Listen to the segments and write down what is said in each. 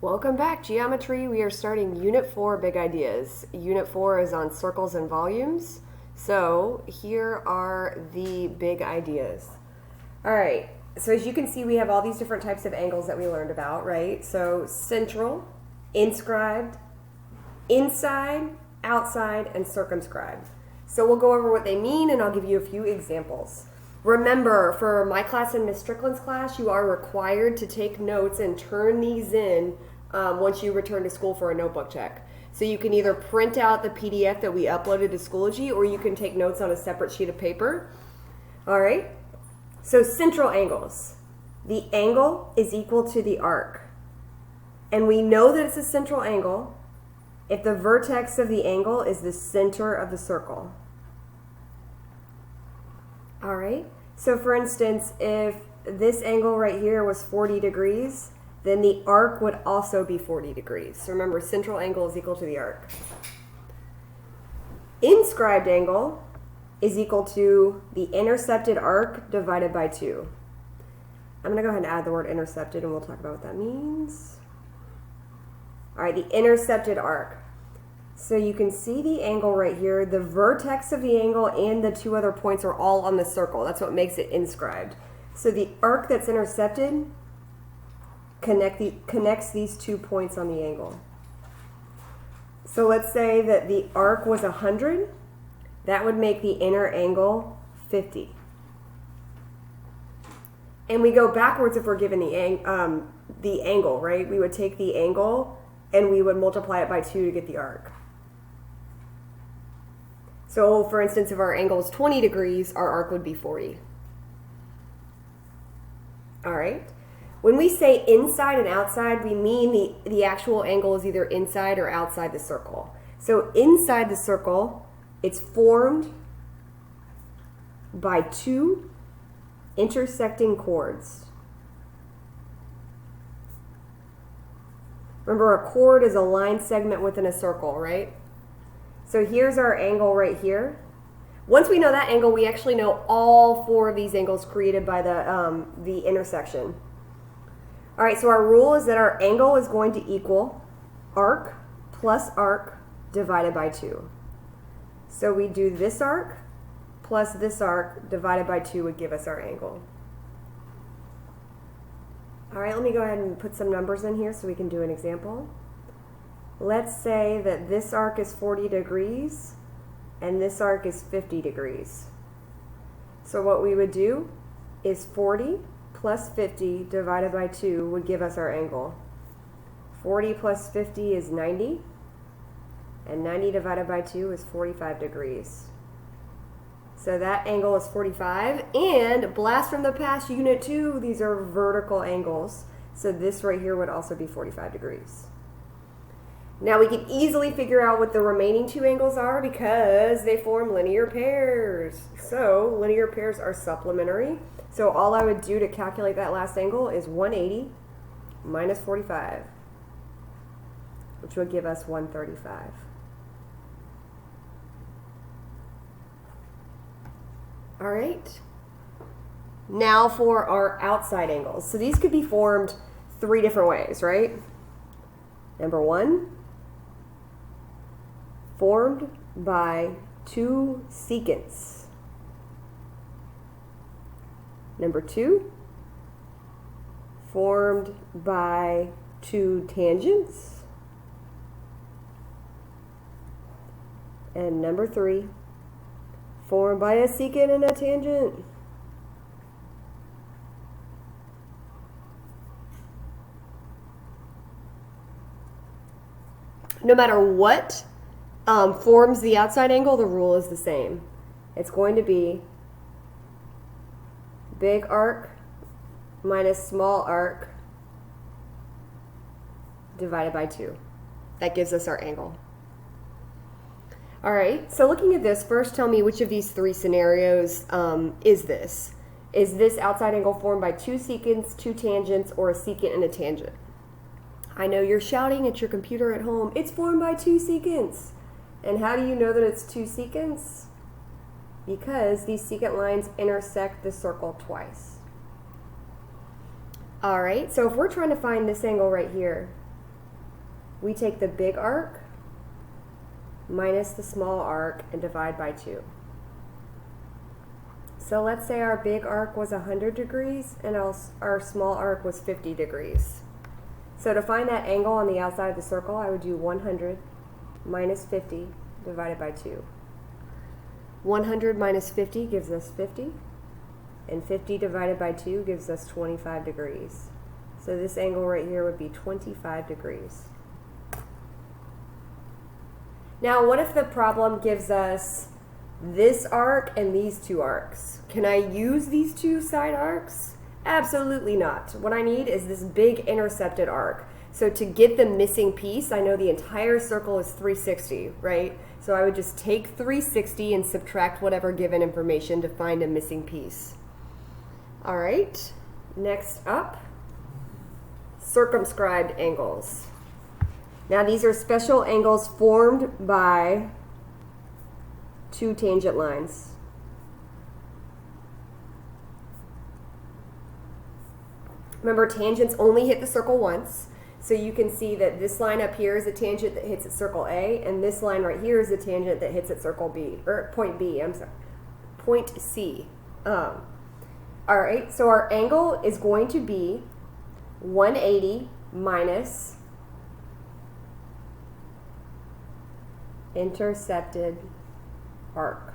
Welcome back, Geometry. We are starting Unit 4, Big Ideas. Unit 4 is on circles and volumes. So here are the big ideas. All right, so as you can see, we have all these different types of angles that we learned about, right? So central, inscribed, inside, outside, and circumscribed. So we'll go over what they mean, and I'll give you a few examples. Remember, for my class and Miss Strickland's class, you are required to take notes and turn these in once you return to school for a notebook check. So you can either print out the PDF that we uploaded to Schoology, or you can take notes on a separate sheet of paper. All right? So central angles. The angle is equal to the arc. And we know that it's a central angle if the vertex of the angle is the center of the circle. All right, so for instance, if this angle right here was 40 degrees, then the arc would also be 40 degrees. So remember, central angle is equal to the arc. Inscribed angle is equal to the intercepted arc divided by 2. I'm going to go ahead and add the word intercepted, and we'll talk about what that means. All right, the intercepted arc. So you can see the angle right here. The vertex of the angle and the two other points are all on the circle. That's what makes it inscribed. So the arc that's intercepted connects these 2 points on the angle. So let's say that the arc was 100. That would make the inner angle 50. And we go backwards if we're given the angle, right? We would take the angle and we would multiply it by 2 to get the arc. So for instance, if our angle is 20 degrees, our arc would be 40. All right. When we say inside and outside, we mean the actual angle is either inside or outside the circle. So inside the circle, it's formed by 2 intersecting chords. Remember, a chord is a line segment within a circle, right? So here's our angle right here. Once we know that angle, we actually know all 4 of these angles created by the intersection. All right, so our rule is that our angle is going to equal arc plus arc divided by 2. So we do this arc plus this arc divided by 2 would give us our angle. All right, let me go ahead and put some numbers in here so we can do an example. Let's say that this arc is 40 degrees and this arc is 50 degrees. So what we would do is 40 plus 50 divided by 2 would give us our angle. 40 plus 50 is 90, and 90 divided by 2 is 45 degrees. So that angle is 45, and blast from the past, Unit 2, these are vertical angles. So this right here would also be 45 degrees. Now we can easily figure out what the remaining 2 angles are because they form linear pairs. So linear pairs are supplementary. So all I would do to calculate that last angle is 180 minus 45, which would give us 135. All right. Now for our outside angles. So these could be formed 3 different ways, right? Number 1, formed by 2 secants. Number 2, formed by 2 tangents. And number 3, formed by a secant and a tangent. No matter what forms the outside angle, the rule is the same. It's going to be big arc minus small arc divided by 2. That gives us our angle. All right, so looking at this, first tell me which of these 3 scenarios is this? Is this outside angle formed by 2 secants, 2 tangents, or a secant and a tangent? I know you're shouting at your computer at home, it's formed by 2 secants. And how do you know that it's 2 secants? Because these secant lines intersect the circle twice. All right, so if we're trying to find this angle right here, we take the big arc minus the small arc and divide by 2. So let's say our big arc was 100 degrees and our small arc was 50 degrees. So to find that angle on the outside of the circle, I would do 100 minus 50 divided by 2. 100 minus 50 gives us 50, and 50 divided by 2 gives us 25 degrees. So this angle right here would be 25 degrees. Now, what if the problem gives us this arc and these two arcs? Can I use these two side arcs? Absolutely not. What I need is this big intercepted arc. So to get the missing piece, I know the entire circle is 360, right? So I would just take 360 and subtract whatever given information to find a missing piece. All right, next up, circumscribed angles. Now these are special angles formed by two tangent lines. Remember, tangents only hit the circle once, so you can see that this line up here is a tangent that hits at circle A, and this line right here is a tangent that hits at circle B, or point B, I'm sorry, point C. All right, so our angle is going to be 180 minus intercepted arc.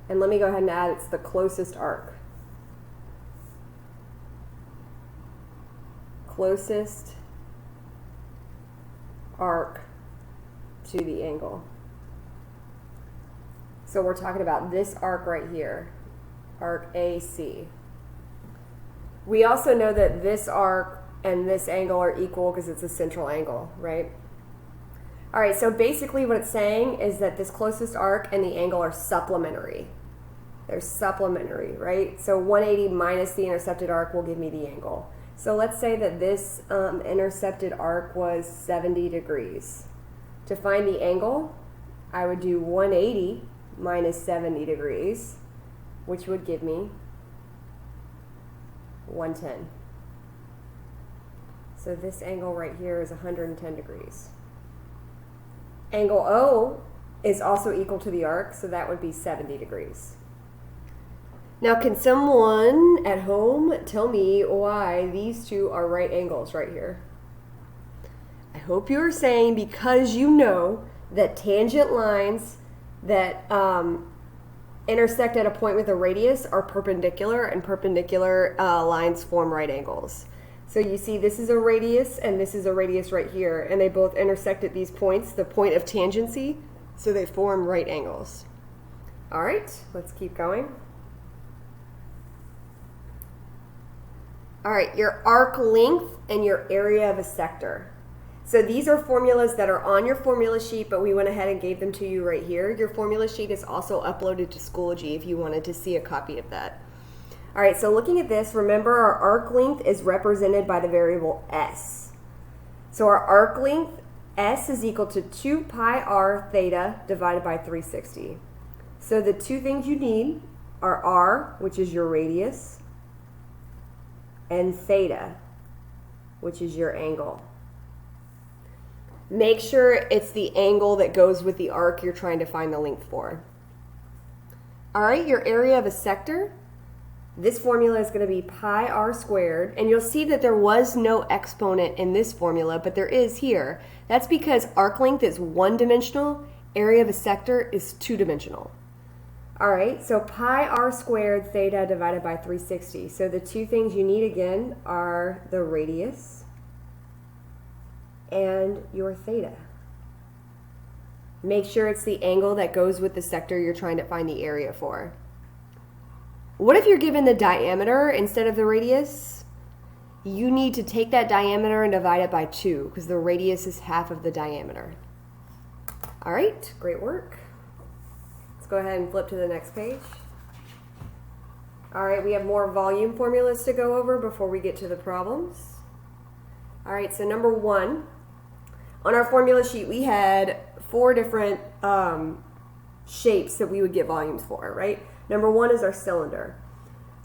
And let me go ahead and add it's the closest arc. Closest arc to the angle. So we're talking about this arc right here, arc AC. We also know that this arc and this angle are equal because it's a central angle, right? All right, so basically what it's saying is that this closest arc and the angle are supplementary. They're supplementary, right? So 180 minus the intercepted arc will give me the angle. So let's say that this intercepted arc was 70 degrees. To find the angle, I would do 180 minus 70 degrees, which would give me 110. So this angle right here is 110 degrees. Angle O is also equal to the arc, so that would be 70 degrees. Now, can someone at home tell me why these two are right angles right here? I hope you're saying because you know that tangent lines that intersect at a point with a radius are perpendicular, and perpendicular lines form right angles. So you see this is a radius and this is a radius right here, and they both intersect at these points, the point of tangency, so they form right angles. All right, let's keep going. All right, your arc length and your area of a sector. So these are formulas that are on your formula sheet, but we went ahead and gave them to you right here. Your formula sheet is also uploaded to Schoology if you wanted to see a copy of that. All right, so looking at this, remember our arc length is represented by the variable s. So our arc length, s, is equal to 2 pi r theta divided by 360. So the two things you need are r, which is your radius, and theta, which is your angle. Make sure it's the angle that goes with the arc you're trying to find the length for. All right, your area of a sector, this formula is going to be pi r squared, and you'll see that there was no exponent in this formula, but there is here. That's because arc length is one-dimensional, area of a sector is two-dimensional. All right, so pi r squared theta divided by 360. So the two things you need again are the radius and your theta. Make sure it's the angle that goes with the sector you're trying to find the area for. What if you're given the diameter instead of the radius? You need to take that diameter and divide it by 2 because the radius is half of the diameter. All right, great work. Let's go ahead and flip to the next page. All right, we have more volume formulas to go over before we get to the problems. All right, so number 1, on our formula sheet, we had 4 different shapes that we would get volumes for, right? Number 1 is our cylinder.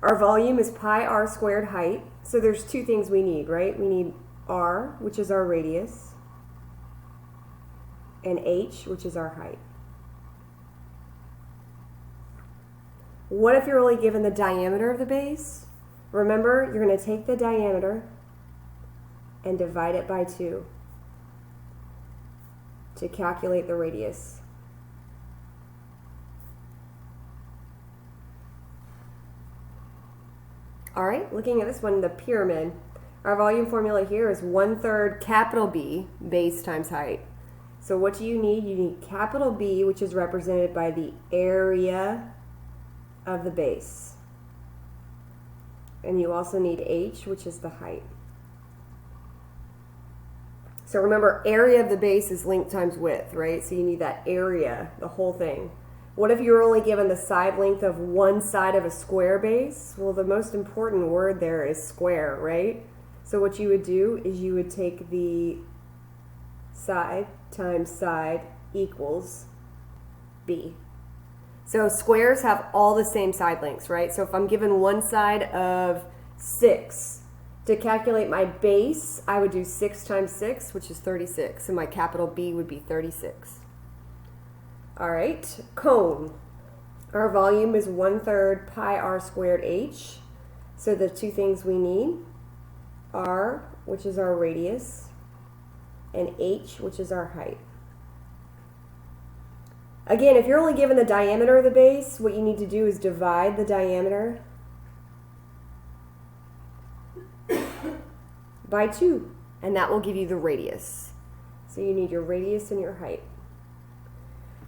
Our volume is pi r squared height, So there's two things we need, right? We need R, which is our radius, and H, which is our height. What if you're only given the diameter of the base? Remember, you're going to take the diameter and divide it by 2 to calculate the radius. All right, looking at this one, the pyramid. Our volume formula here is 1/3 capital B, base times height. So what do you need? You need capital B, which is represented by the area of the base. And you also need H, which is the height. So remember, area of the base is length times width, right? So you need that area, the whole thing. What if you're only given the side length of one side of a square base? Well, the most important word there is square, right? So what you would do is you would take the side times side equals B. So squares have all the same side lengths, right? So if I'm given one side of 6, to calculate my base, I would do 6 times 6, which is 36, and my capital B would be 36. All right, cone. Our volume is 1/3 pi r squared h. So the two things we need, r, which is our radius, and h, which is our height. Again, if you're only given the diameter of the base, what you need to do is divide the diameter by 2, and that will give you the radius. So you need your radius and your height.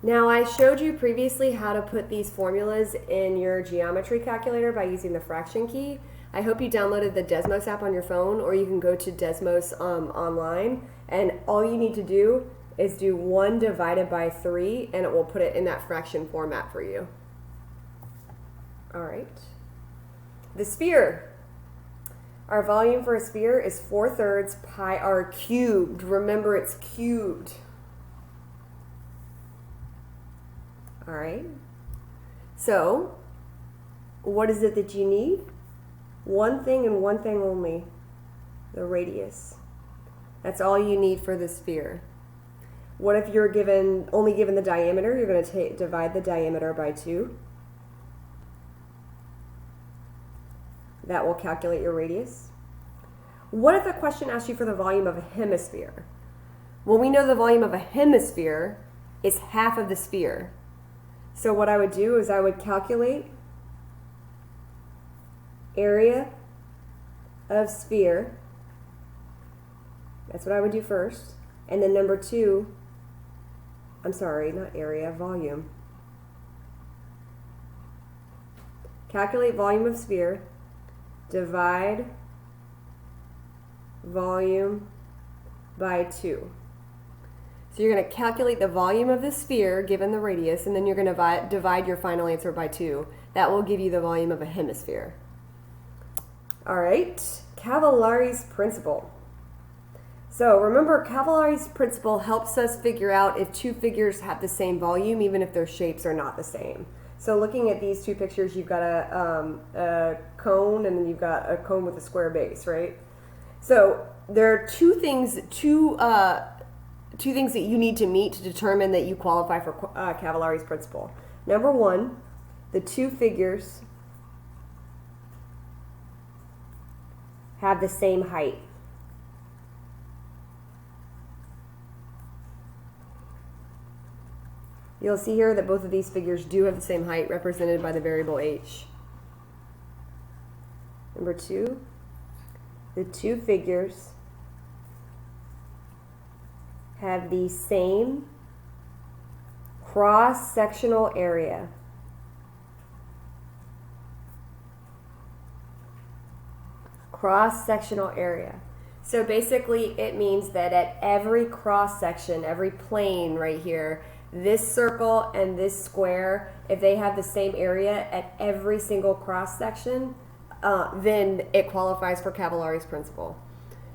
Now, I showed you previously how to put these formulas in your geometry calculator by using the fraction key. I hope you downloaded the Desmos app on your phone, or you can go to Desmos online, and all you need to do is do 1 divided by 3, and it will put it in that fraction format for you. All right. The sphere. Our volume for a sphere is 4/3 pi r cubed. Remember, it's cubed. All right. So, what is it that you need? One thing and one thing only, the radius. That's all you need for the sphere. What if you're only given the diameter? You're going to divide the diameter by 2. That will calculate your radius. What if a question asks you for the volume of a hemisphere? Well, we know the volume of a hemisphere is half of the sphere. So what I would do is I would calculate area of sphere. That's what I would do first. And then number 2, I'm sorry, not area, volume. Calculate volume of sphere, divide volume by 2. So you're going to calculate the volume of the sphere given the radius, and then you're going to divide your final answer by 2. That will give you the volume of a hemisphere. All right, Cavallari's principle. So remember, Cavallari's principle helps us figure out if two figures have the same volume, even if their shapes are not the same. So looking at these two pictures, you've got a cone, and then you've got a cone with a square base, right? So there are two things that you need to meet to determine that you qualify for Cavallari's principle. Number 1, the two figures have the same height. You'll see here that both of these figures do have the same height, represented by the variable h. Number 2, the two figures have the same cross-sectional area. Cross-sectional area. So basically it means that at every cross-section, every plane right here, this circle and this square, if they have the same area at every single cross-section, then it qualifies for Cavallari's principle.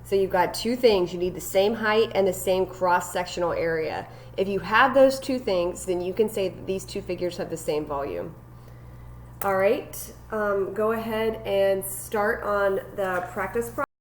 So you've got two things. You need the same height and the same cross-sectional area. If you have those two things, then you can say that these two figures have the same volume. All right. go ahead and start on the practice problem.